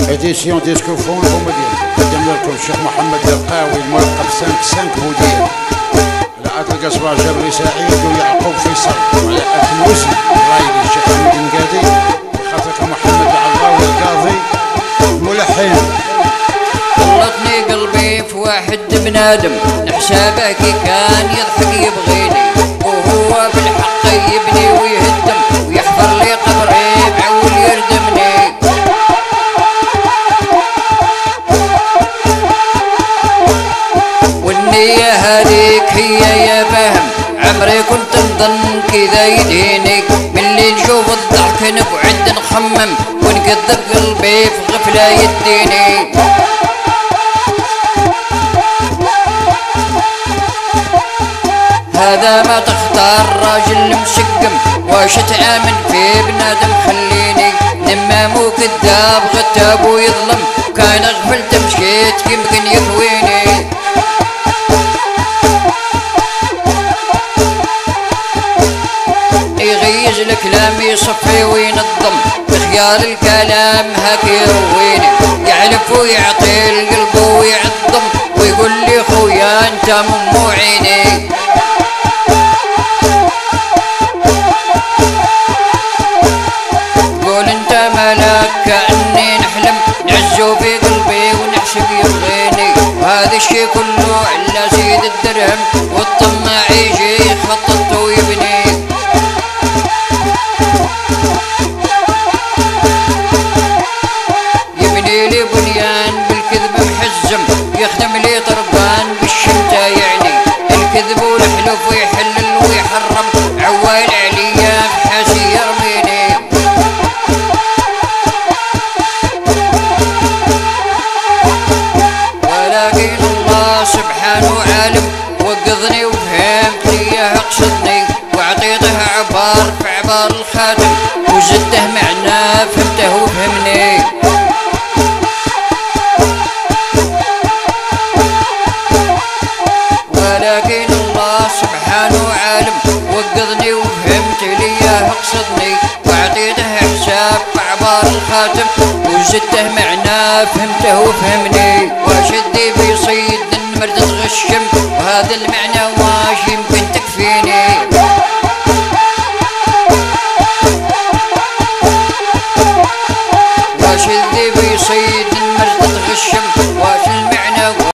اديسيون ديسكوفون بومدين قدم لكم الشيخ محمد القاوي الملقب 5 بودين على عاد القصبة جبري سعيد ويعقوب فيصل وعلى أكل وزن رايد الشيخ حمد النقادي خاطرك محمد العراوي القاضي ملحن. غلطني قلبي في واحد بنادم نحسابه كي كان يضحك يبغيني وهو بالحق يبني ويهدم ويحفر لي قبري بعول يردمني. والنية هذيك هي يا فهم عمري كنت نظن كذا يديني ملي نشوف الضحك نقعد نخمم ونكذب قلبي في غفلة يديني. هذا ما تختار راجل مشقم واش تآمن في بنادم خليني نمام وكذاب غتاب ويظلم كان غفلت مشيت يمكن يكويني. يغيز الكلام يصفي وينظم بخيال الكلام هاك يرويني يعلف ويعطي القلب ويعظم ويقول لي خويا انت من عيني. قول انت ملاك كأني نحلم نعزو في قلبي ونحشق يبغيني وهذا الشي كله على سيد الدرهم والطماع يجي يخطط ويبني. يبني لي بنيان بالكذب محزم يخدم لي طربان بالشمتة يعني الكذب والحلف ويحلل ويحرم عوال عليا بحاسي يرميني. ولكن الله سبحانه عالم وقظني وفهمت ليه اقصدني واعطيته عبار في عبار الخاتم وزدته معناه فهمته وفهمني. ولكن الله سبحانه عالم وقظني وفهمت ليه اقصدني واعطيته حساب عبار الخاتم وزدته معناه فهمته وفهمني. واشدي بيصيد النمر تغشم وهذا المعنى